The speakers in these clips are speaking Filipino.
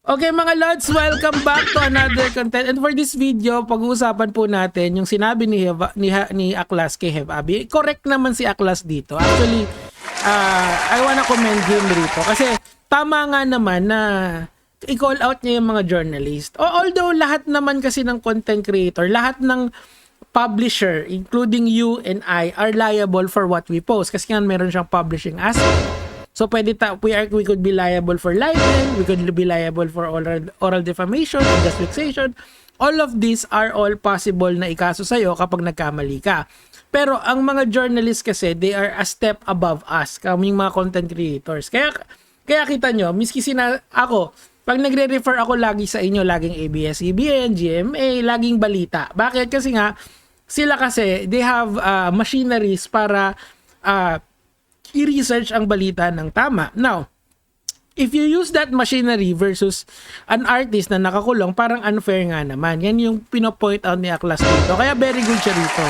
Okay mga Lods, welcome back to another content. And for this video, pag-uusapan po natin yung sinabi ni Aklas kay Hev Abi. Correct naman si Aklas dito. Actually, I wanna commend him rito. Kasi tama nga naman na i-call out niya yung mga journalist. Although lahat naman kasi ng content creator, lahat ng publisher, including you and I, are liable for what we post. Kasi nga meron siyang publishing aspect. So pwede we could be liable for libel, we could be liable for oral defamation, unjust vexation. All of these are all possible na ikaso sa'yo kapag nagkamali ka. Pero ang mga journalists kasi, they are a step above us, kaming mga content creators. Kaya kita nyo, miski ako, pag nagre-refer ako lagi sa inyo, laging ABS-CBN, GMA, laging balita. Bakit? Kasi nga, sila kasi, they have machineries para i-research ang balita ng tama. Now, if you use that machinery versus an artist na nakakulong, parang unfair nga naman. Yan yung pinopoint out ni Aklas dito. Kaya very good siya dito.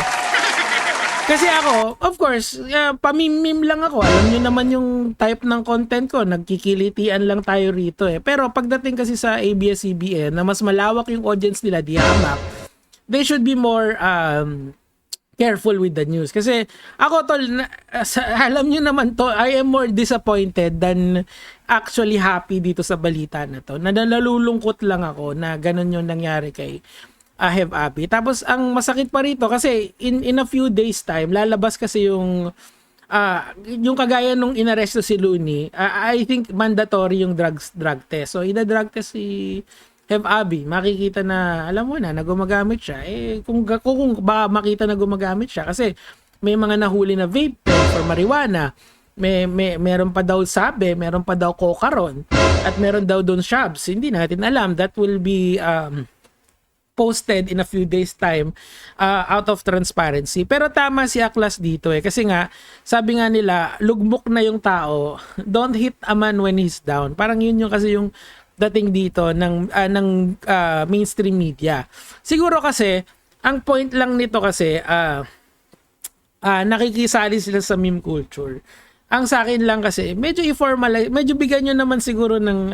Kasi ako, of course, pamimim lang ako. Alam nyo naman yung type ng content ko. Nagkikilitian lang tayo rito eh. Pero pagdating kasi sa ABS-CBN, na mas malawak yung audience nila, di hamak, they should be more careful with the news. Kasi ako tol, alam nyo naman to, I am more disappointed than actually happy dito sa balita na to. Nalulungkot lang ako na ganun yung nangyari kay Hev Abi. Tapos ang masakit pa rito kasi in a few days time, lalabas kasi yung kagaya nung inaresto si Looney, I think mandatory yung drug test. So ina-drug test si Hev Abi, makikita na, alam mo na gumagamit siya. Kung ba makita na gumagamit siya, kasi may mga nahuli na vape pen for marijuana, meron pa daw sabi, meron pa daw kokaron, at meron daw doon shops. Hindi natin alam. That will be posted in a few days time out of transparency. Pero tama si Aklas dito kasi nga, sabi nga nila, lugmok na yung tao, don't hit a man when he's down. Parang yun yung kasi yung dating dito ng mainstream media. Siguro kasi ang point lang nito kasi nakikisali sila sa meme culture. Ang sa akin lang kasi medyo i-formalize, medyo bigyan nyo naman siguro ng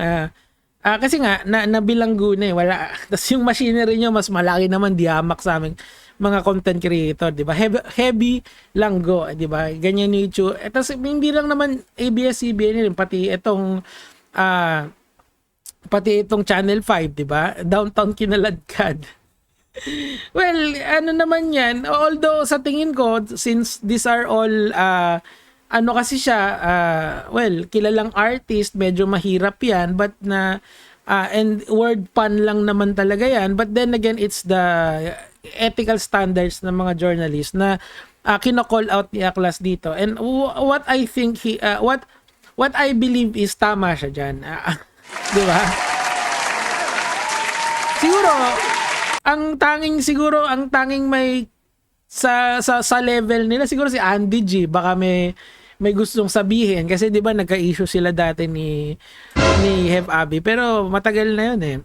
kasi nga nabilanggo na wala. Tapos yung machinery nyo mas malaki naman, dihamak sa aming mga content creator, di ba? Heavy langgo, di ba? Ganyan yung YouTube. Tapos hindi lang naman ABS-CBN rin, pati itong Channel 5, di ba? Downtown Kinaladkad. Well, ano naman yan, although sa tingin ko, since these are all, kasi siya, kilalang artist, medyo mahirap yan, but and word pun lang naman talaga yan, but then again, it's the ethical standards ng mga journalists na kino-call out ni Aklas dito. And what I think, what I believe is tama siya dyan. Di ba? Siguro ang tanging may sa level nila siguro si Andy G, baka may gustong sabihin kasi 'di ba nagka-issue sila dati ni Hev Abi, pero matagal na 'yun eh.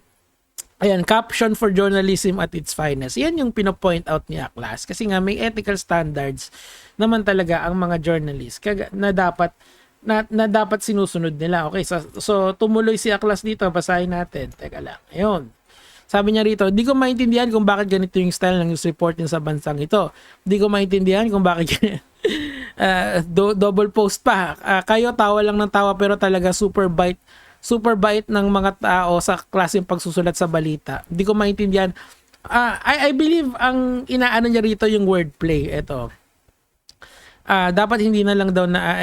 Ayan, caption for journalism at its finest. Yan yung pino-point out ni Aklas kasi nga may ethical standards naman talaga ang mga journalists na dapat sinusunod nila. Okay, so tumuloy si Aklas dito, basahin natin. Teka lang. Ayun. Sabi niya rito, di ko maintindihan kung bakit ganito yung style ng news reporting sa bansang ito. Di ko maintindihan kung bakit double post pa. Kayo tawa lang ng tawa pero talaga super bite ng mga tao sa klaseng pagsusulat sa balita. Di ko maintindihan. I believe ang inaano niya rito yung wordplay. Ito. Dapat hindi na lang daw na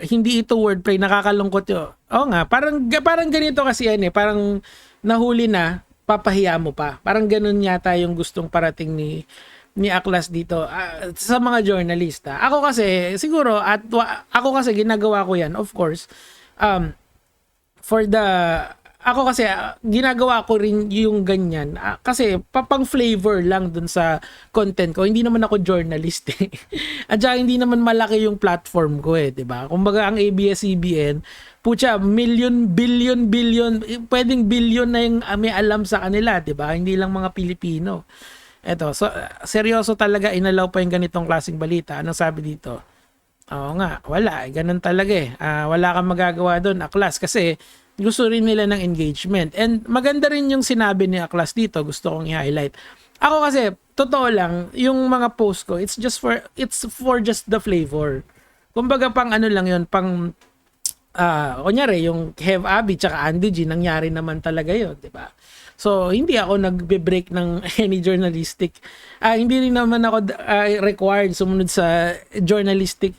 hindi ito wordplay, nakakalungkot yun. Oo nga, parang ganito kasi yan eh, parang nahuli na, papahiya mo pa. Parang ganun yata yung gustong parating ni Aklas dito sa mga journalista. Ako kasi siguro ako kasi ginagawa ko yan, of course. Ako kasi ginagawa ko rin yung ganyan kasi pang flavor lang dun sa content ko. Hindi naman ako journalist eh. At saka hindi naman malaki yung platform ko eh, 'di ba? Kumbaga ang ABS-CBN, putya, million, billion, pwedeng billion na yung may alam sa kanila, 'di ba? Hindi lang mga Pilipino. Eto, so seryoso talaga inalaw pa yung ganitong klaseng balita. Anong sabi dito? Oo nga, wala. Ganun talaga eh. Wala kang magagawa doon, Aklas, kasi gusto rin nila ng engagement. And maganda rin yung sinabi ni Aklas dito, gusto kong i-highlight. Ako kasi, totoo lang, yung mga post ko, it's for just the flavor. Kumbaga pang ano lang yun, pang kunyari, yung Have Abby tsaka Andy G, nangyari naman talaga yun, di ba? So, hindi ako nagbe-break ng any journalistic. Hindi rin naman ako required sumunod sa journalistic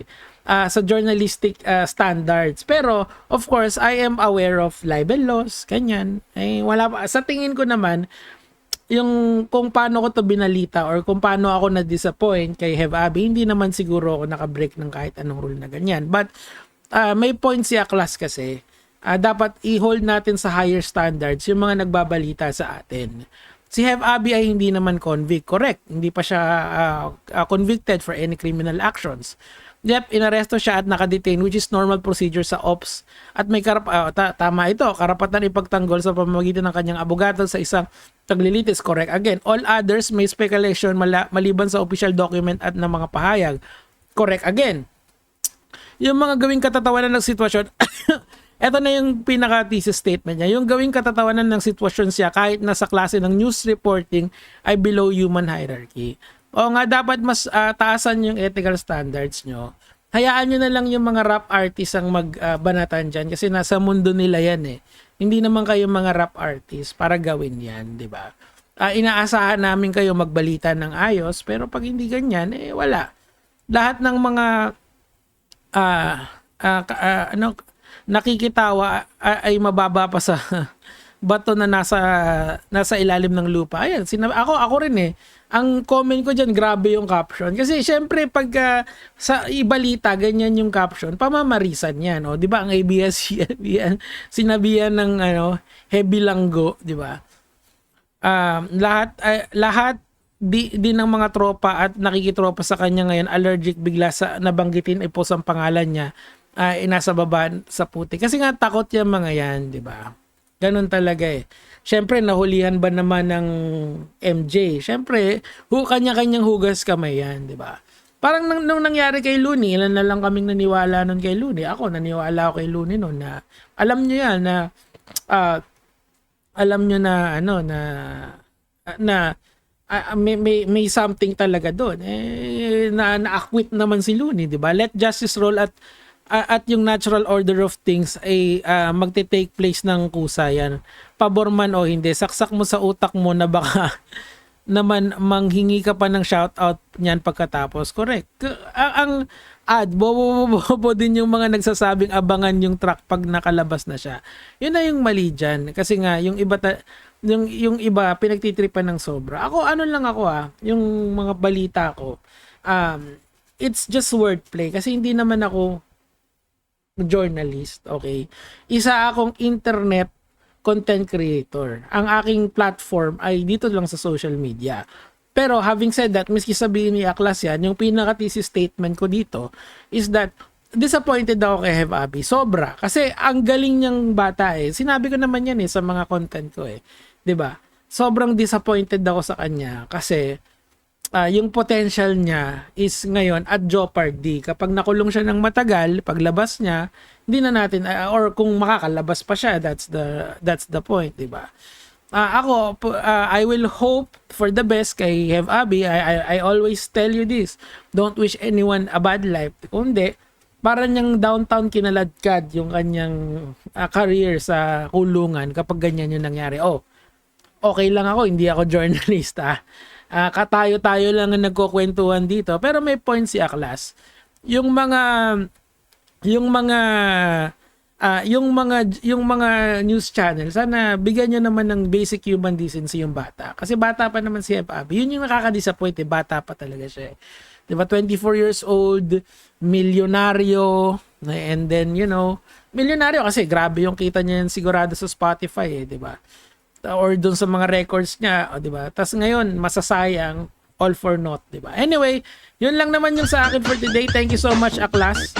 standards. Pero, of course, I am aware of libel laws, kanyan. Wala pa. Sa tingin ko naman, yung kung paano ko to binalita or kung paano ako na-disappoint kay Have Abby, hindi naman siguro ako nakabreak ng kahit anong rule na ganyan. But, may point si Aklas kasi, dapat i-hold natin sa higher standards yung mga nagbabalita sa atin. Si Have Abby ay hindi naman convict. Correct. Hindi pa siya convicted for any criminal actions. Yep, inaresto siya at nakadetain, which is normal procedure sa ops. At may tama ito, karapatan ipagtanggol sa pamamagitan ng kanyang abogado sa isang taglilitis. Correct. Again, all others may speculation maliban sa official document at ng mga pahayag. Correct. Again, yung mga gawing katatawanan ng sitwasyon, eto na yung pinaka-thesis statement niya. Yung gawing katatawanan ng sitwasyon siya kahit nasa klase ng news reporting ay below human hierarchy. O nga, dapat mas taasan yung ethical standards nyo. Hayaan nyo na lang yung mga rap artists ang magbanatan dyan kasi nasa mundo nila yan eh. Hindi naman kayo mga rap artists para gawin yan, di ba? Inaasahan namin kayo magbalita ng ayos pero pag hindi ganyan, wala. Lahat ng mga nakikitawa ay mababa pa sa bato na nasa ilalim ng lupa. Ayan, ako rin eh. Ang comment ko diyan, grabe yung caption. Kasi syempre pag sa ibalita ganyan yung caption, pamamarisan 'yan, oh. 'Di ba? Ang ABS-CBN sinabihan ng heavy langgo, 'di ba? Lahat di ng mga tropa at nakikitropa sa kanya ngayon allergic bigla sa nabanggitin ipos ang pangalan niya. Nasa baba sa puti. Kasi nga takot yung mga yan, di ba? Ganun talaga eh. Siyempre, nahulihan ba naman ng MJ? Siyempre, kanya-kanyang hugas kamay yan, di ba? Parang nung nangyari kay Looney, ilan na lang kaming naniwala nun kay Looney. Ako, naniwala ako kay Looney nun na, alam nyo yan na, alam nyo na may something talaga doon. Na-acquit naman si Looney, di ba? Let justice roll at yung natural order of things ay magte-take place ng kusa yan. Pabor man o hindi, saksak mo sa utak mo na baka naman manghingi ka pa ng shoutout niyan pagkatapos. Correct. Ang bobo din yung mga nagsasabing abangan yung track pag nakalabas na siya. Yun na yung mali dyan. Kasi nga, yung iba pinagtitripan ng sobra. Ako, yung mga balita ko, it's just wordplay. Kasi hindi naman ako journalist, okay? Isa akong internet content creator. Ang aking platform ay dito lang sa social media. Pero having said that, miski sabihin ni Aklas yan, yung pinaka-thesis statement ko dito is that disappointed ako kay Have Abby. Sobra. Kasi ang galing niyang bata eh. Sinabi ko naman yan sa mga content ko eh. 'Di ba? Sobrang disappointed ako sa kanya kasi yung potential niya is ngayon at jeopardy. Kapag nakulong siya ng matagal, paglabas niya, hindi na natin or kung makakalabas pa siya, that's the point, 'di ba? I will hope for the best kay Have Abby. I always tell you this. Don't wish anyone a bad life. Kundi para niyang downtown kinaladkad yung kanyang career sa kulungan kapag ganyan yung nangyari. Okay lang ako, hindi ako journalist katayo-tayo lang ang nagkukwentuhan dito. Pero may point si Aklas. Yung mga news channel, sana bigyan nyo naman ng basic human decency yung bata. Kasi bata pa naman si Have Abby. Yun yung nakaka-disappoint eh. Bata pa talaga siya. Diba? 24 years old, milyonaryo, and then, milyonaryo kasi grabe yung kita niya sigurado sa Spotify eh, diba? Or dun sa mga records niya, diba? Tas ngayon, masasayang, all for naught, diba? Anyway, yun lang naman yung sa akin for today. Thank you so much, Aklas.